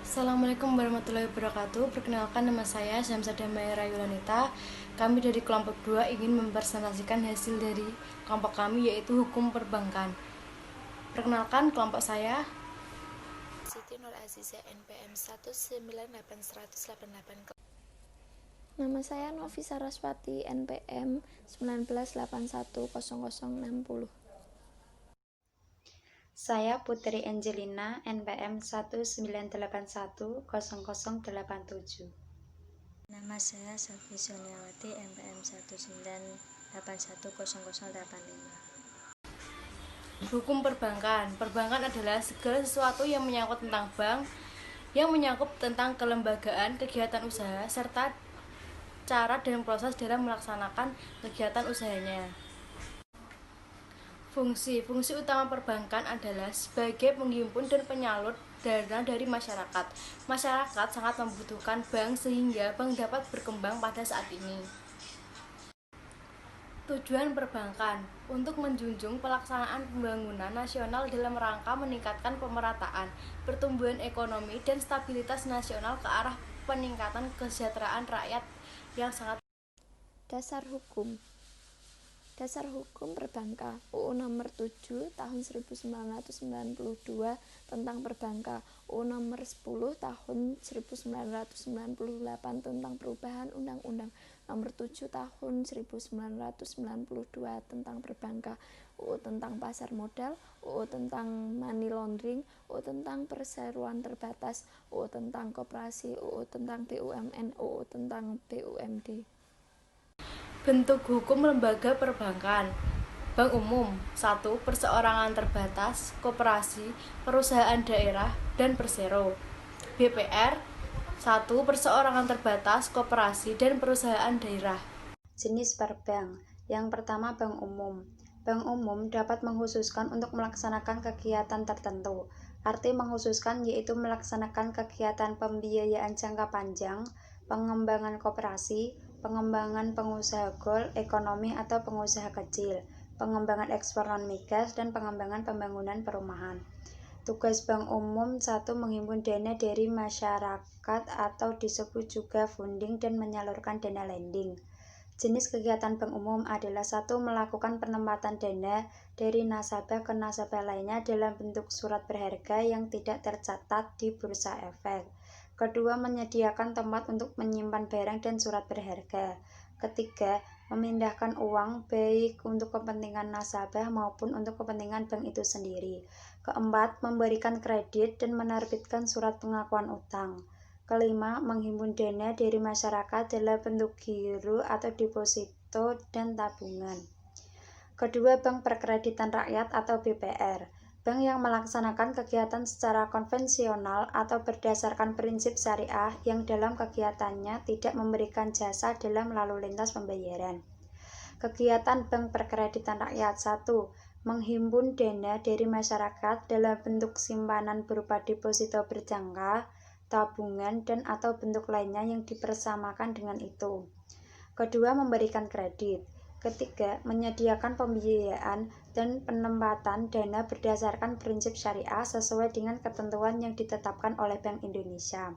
Assalamualaikum warahmatullahi wabarakatuh. Perkenalkan, nama saya Syamsada Maira Yulanita. Kami dari kelompok 2 ingin mempresentasikan hasil dari kelompok kami, yaitu hukum perbankan. Perkenalkan, kelompok saya Siti Nur Aziza NPM 1981088. Nama saya Novi Saraswati NPM 19810060. Saya Putri Angelina NPM 198100087. Nama saya Safi Soniawati NPM 198100085. hukum perbankan. Perbankan adalah segala sesuatu yang menyangkut tentang bank, yang menyangkut tentang kelembagaan, kegiatan usaha, serta cara dan proses dalam melaksanakan kegiatan usahanya. Fungsi utama perbankan adalah sebagai penghimpun dan penyalur dana dari masyarakat. Masyarakat sangat membutuhkan bank sehingga bank dapat berkembang pada saat ini. Tujuan perbankan untuk menjunjung pelaksanaan pembangunan nasional dalam rangka meningkatkan pemerataan, pertumbuhan ekonomi, dan stabilitas nasional ke arah peningkatan kesejahteraan rakyat yang sangat. Dasar hukum perbanka UU nomor 7 tahun 1992 tentang perbanka, UU nomor 10 tahun 1998 tentang perubahan Undang-Undang nomor 7 tahun 1992 tentang perbanka, UU tentang pasar modal, UU tentang money laundering, UU tentang perseroan terbatas, UU tentang koperasi, UU tentang BUMN, UU tentang BUMD. Bentuk hukum lembaga perbankan. Bank umum 1. Perseorangan terbatas, koperasi, perusahaan daerah, dan persero. BPR 1. Perseorangan terbatas, koperasi, dan perusahaan daerah. Jenis perbank. Yang pertama, bank umum. Bank umum dapat mengkhususkan untuk melaksanakan kegiatan tertentu. Arti mengkhususkan yaitu melaksanakan kegiatan pembiayaan jangka panjang, pengembangan koperasi, pengembangan pengusaha gol, ekonomi atau pengusaha kecil, pengembangan ekspor non-migas, dan pengembangan pembangunan perumahan. Tugas bank umum 1. Menghimpun dana dari masyarakat atau disebut juga funding dan menyalurkan dana lending. Jenis kegiatan bank umum adalah 1. Melakukan penempatan dana dari nasabah ke nasabah lainnya dalam bentuk surat berharga yang tidak tercatat di bursa efek. Kedua, menyediakan tempat untuk menyimpan barang dan surat berharga. Ketiga, memindahkan uang baik untuk kepentingan nasabah maupun untuk kepentingan bank itu sendiri. Keempat, memberikan kredit dan menerbitkan surat pengakuan utang. Kelima, menghimpun dana dari masyarakat dalam bentuk giro atau deposito dan tabungan. Kedua, Bank Perkreditan Rakyat atau BPR. Bank yang melaksanakan kegiatan secara konvensional atau berdasarkan prinsip syariah yang dalam kegiatannya tidak memberikan jasa dalam lalu lintas pembayaran. Kegiatan Bank Perkreditan Rakyat 1. Menghimpun dana dari masyarakat dalam bentuk simpanan berupa deposito berjangka, tabungan, dan atau bentuk lainnya yang dipersamakan dengan itu. Kedua, memberikan kredit. Ketiga, menyediakan pembiayaan dan penempatan dana berdasarkan prinsip syariah sesuai dengan ketentuan yang ditetapkan oleh Bank Indonesia.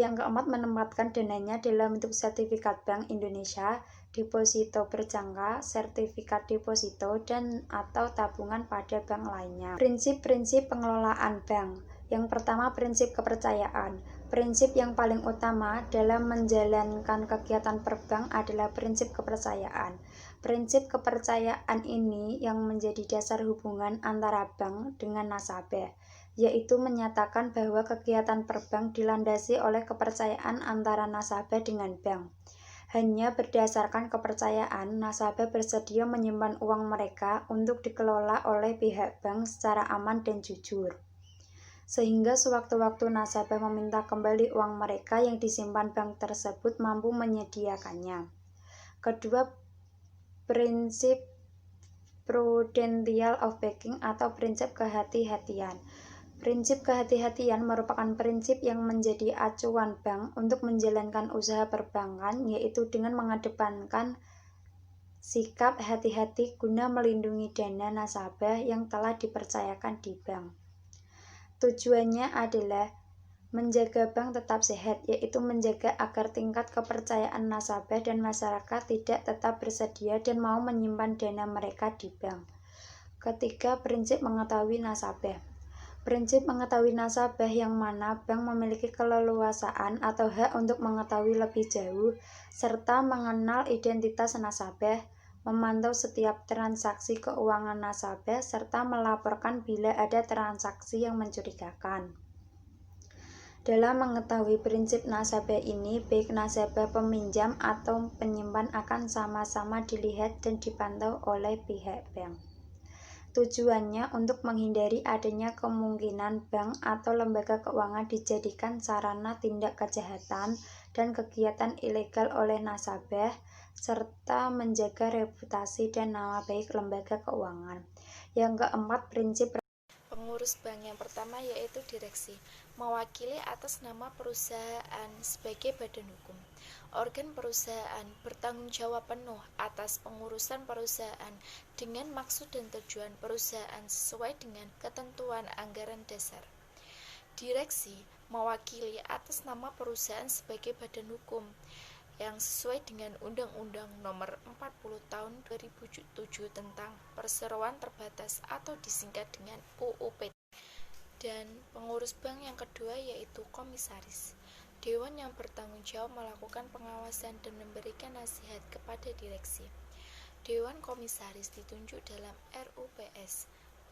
Yang keempat, menempatkan dananya dalam bentuk sertifikat Bank Indonesia, deposito berjangka, sertifikat deposito, dan atau tabungan pada bank lainnya. Prinsip-prinsip pengelolaan bank. Yang pertama, prinsip kepercayaan. Prinsip yang paling utama dalam menjalankan kegiatan perbank adalah prinsip kepercayaan. Prinsip kepercayaan ini yang menjadi dasar hubungan antara bank dengan nasabah, yaitu menyatakan bahwa kegiatan perbank dilandasi oleh kepercayaan antara nasabah dengan bank. Hanya berdasarkan kepercayaan, nasabah bersedia menyimpan uang mereka untuk dikelola oleh pihak bank secara aman dan jujur, sehingga sewaktu-waktu nasabah meminta kembali uang mereka yang disimpan bank tersebut mampu menyediakannya. Kedua, prinsip prudential of banking atau prinsip kehati-hatian. Prinsip kehati-hatian merupakan prinsip yang menjadi acuan bank untuk menjalankan usaha perbankan, yaitu dengan mengedepankan sikap hati-hati guna melindungi dana nasabah yang telah dipercayakan di bank. Tujuannya adalah Menjaga bank tetap sehat, yaitu menjaga agar tingkat kepercayaan nasabah dan masyarakat tidak tetap bersedia dan mau menyimpan dana mereka di bank. Ketiga, prinsip mengetahui nasabah. Prinsip mengetahui nasabah yang mana bank memiliki keleluasaan atau hak untuk mengetahui lebih jauh, serta mengenal identitas nasabah, memantau setiap transaksi keuangan nasabah, serta melaporkan bila ada transaksi yang mencurigakan. Dalam mengetahui prinsip nasabah ini, baik nasabah peminjam atau penyimpan akan sama-sama dilihat dan dipantau oleh pihak bank. Tujuannya untuk menghindari adanya kemungkinan bank atau lembaga keuangan dijadikan sarana tindak kejahatan dan kegiatan ilegal oleh nasabah, serta menjaga reputasi dan nama baik lembaga keuangan. Yang keempat, prinsip Pengurus bank yang pertama yaitu direksi, mewakili atas nama perusahaan sebagai badan hukum. Organ perusahaan bertanggung jawab penuh atas pengurusan perusahaan dengan maksud dan tujuan perusahaan sesuai dengan ketentuan anggaran dasar. Direksi mewakili atas nama perusahaan sebagai badan hukum yang sesuai dengan Undang-Undang Nomor 40 Tahun 2007 tentang Perseroan Terbatas atau disingkat dengan UU PT. Dan pengurus bank yang kedua yaitu komisaris, dewan yang bertanggung jawab melakukan pengawasan dan memberikan nasihat kepada direksi. Dewan komisaris ditunjuk dalam RUPS,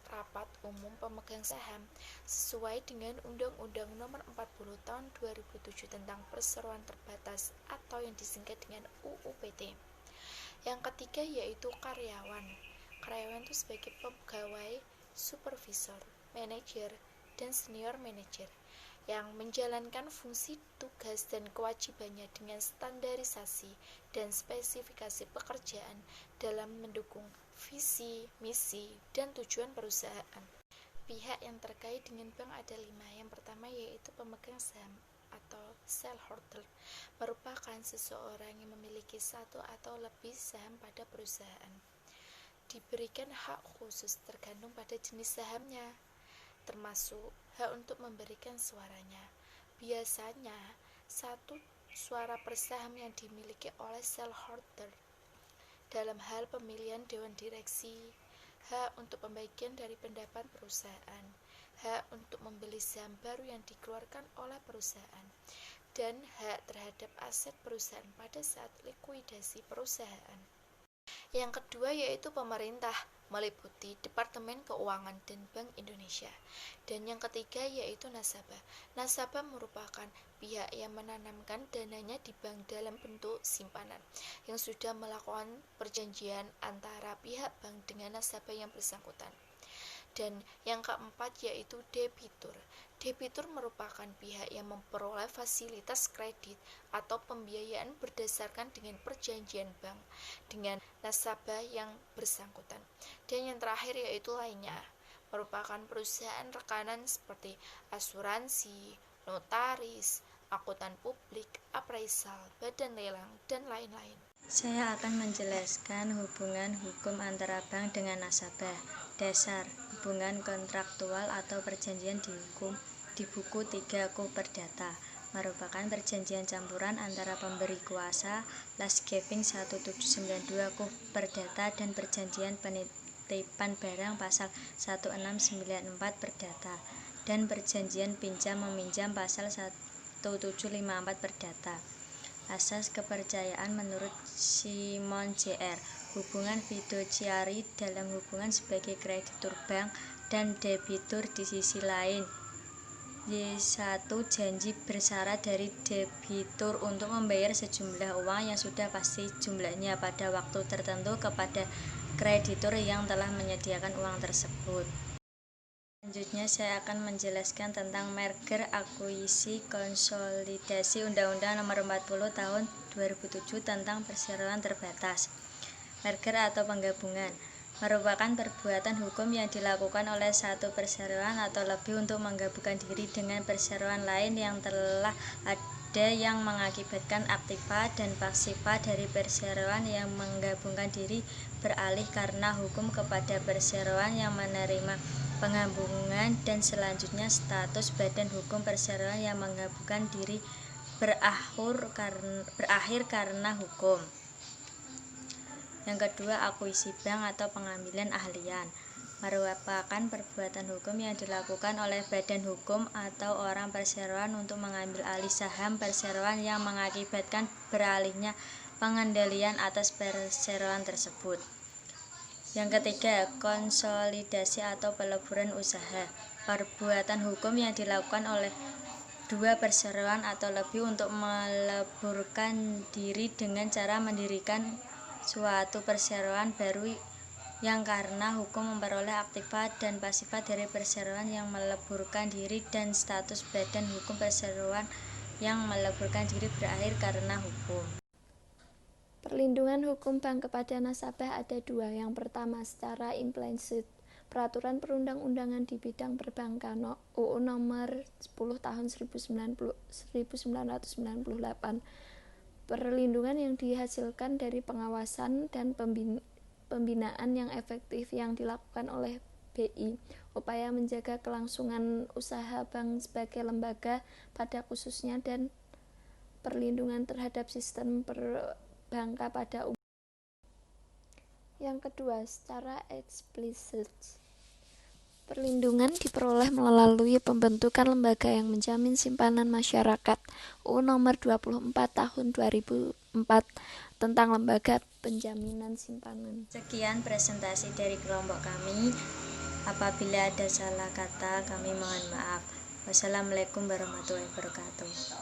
Rapat Umum Pemegang Saham, sesuai dengan Undang-Undang Nomor 40 Tahun 2007 tentang Perseroan Terbatas atau yang disingkat dengan UU PT. Yang ketiga yaitu karyawan. Karyawan itu sebagai pegawai, supervisor, manajer, dan senior manajer yang menjalankan fungsi, tugas, dan kewajibannya dengan standarisasi dan spesifikasi pekerjaan dalam mendukung visi, misi, dan tujuan perusahaan. Pihak yang terkait dengan bank ada 5. Yang pertama yaitu pemegang saham atau shareholder, merupakan seseorang yang memiliki satu atau lebih saham pada perusahaan. Diberikan hak khusus tergantung pada jenis sahamnya, termasuk hak untuk memberikan suaranya. Biasanya, satu suara per saham yang dimiliki oleh shareholder. Dalam hal pemilihan dewan direksi, hak untuk pembagian dari pendapat perusahaan, hak untuk membeli saham baru yang dikeluarkan oleh perusahaan, dan hak terhadap aset perusahaan pada saat likuidasi perusahaan. Yang kedua yaitu pemerintah, meliputi Departemen Keuangan dan Bank Indonesia. Dan yang ketiga yaitu nasabah. Nasabah merupakan pihak yang menanamkan dananya di bank dalam bentuk simpanan, yang sudah melakukan perjanjian antara pihak bank dengan nasabah yang bersangkutan. Dan yang keempat yaitu debitur. Debitur merupakan pihak yang memperoleh fasilitas kredit atau pembiayaan berdasarkan dengan perjanjian bank dengan nasabah yang bersangkutan. Dan yang terakhir yaitu lainnya, merupakan perusahaan rekanan seperti asuransi, notaris, akuntan publik, appraisal, badan lelang, dan lain-lain. Saya akan menjelaskan hubungan hukum antara bank dengan nasabah. Dasar hubungan kontraktual atau perjanjian di buku 3 Quo Perdata merupakan perjanjian campuran antara pemberi kuasa Last Giving 1792 Quo Perdata dan perjanjian penitipan barang pasal 1694 Perdata dan perjanjian pinjam meminjam pasal 1754 Perdata. Asas kepercayaan menurut Simon Jr. Hubungan fiduciari dalam hubungan sebagai kreditur bank dan debitur di sisi lain. Y1 janji bersyarat dari debitur untuk membayar sejumlah uang yang sudah pasti jumlahnya pada waktu tertentu kepada kreditur yang telah menyediakan uang tersebut. Selanjutnya saya akan menjelaskan tentang merger, akuisisi, konsolidasi Undang-Undang Nomor 40 Tahun 2007 tentang Perseroan Terbatas. Merger atau penggabungan merupakan perbuatan hukum yang dilakukan oleh satu perseroan atau lebih untuk menggabungkan diri dengan perseroan lain yang telah ada yang mengakibatkan aktiva dan pasiva dari perseroan yang menggabungkan diri beralih karena hukum kepada perseroan yang menerima penggabungan, dan selanjutnya status badan hukum perseroan yang menggabungkan diri berakhir karena hukum. Yang kedua, akuisisi bank atau pengambilan ahlian merupakan perbuatan hukum yang dilakukan oleh badan hukum atau orang perseroan untuk mengambil alih saham perseroan yang mengakibatkan beralihnya pengendalian atas perseroan tersebut. Yang ketiga, konsolidasi atau peleburan usaha, perbuatan hukum yang dilakukan oleh dua perseroan atau lebih untuk meleburkan diri dengan cara mendirikan suatu perseroan baru yang karena hukum memperoleh aktiva dan pasifa dari perseroan yang meleburkan diri, dan status badan hukum perseroan yang meleburkan diri berakhir karena hukum. Perlindungan hukum bank kepada nasabah ada dua. Yang pertama, secara implisit, peraturan perundang-undangan di bidang perbankan UU nomor 10 tahun 1998. Perlindungan yang dihasilkan dari pengawasan dan pembinaan yang efektif yang dilakukan oleh BI, upaya menjaga kelangsungan usaha bank sebagai lembaga pada khususnya, dan perlindungan terhadap sistem perbankan pada umumnya. Yang kedua, secara eksplisit, perlindungan diperoleh melalui pembentukan lembaga yang menjamin simpanan masyarakat UU nomor 24 tahun 2004 tentang lembaga penjaminan simpanan. Sekian presentasi dari kelompok kami. Apabila ada salah kata, kami mohon maaf. Wassalamualaikum warahmatullahi wabarakatuh.